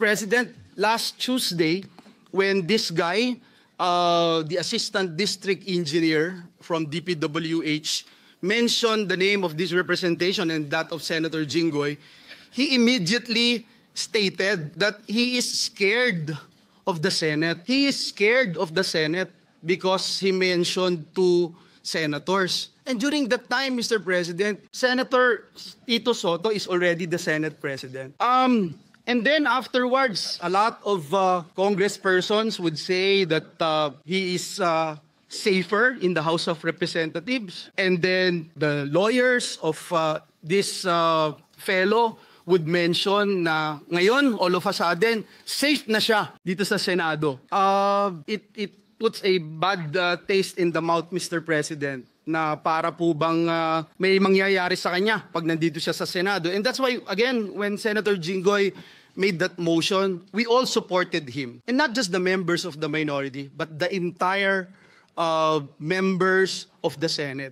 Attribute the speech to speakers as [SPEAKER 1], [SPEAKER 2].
[SPEAKER 1] President, last Tuesday, when this guy, the assistant district engineer from DPWH, mentioned the name of this representation and that of Senator Jinggoy, he immediately stated that he is scared of the Senate. He is scared of the Senate because he mentioned two senators. And during that time, Mr. President, Senator Tito Soto is already the Senate President. And then afterwards, a lot of congresspersons would say that he is safer in the House of Representatives. And then the lawyers of this fellow would mention na ngayon, all of a sudden, safe na siya dito sa Senado. It puts a bad taste in the mouth, Mr. President, na para po bang may mangyayari sa kanya pag nandito siya sa Senado. And that's why, again, when Senator Jinggoy made that motion, we all supported him. And not just the members of the minority, but the entire members of the Senate.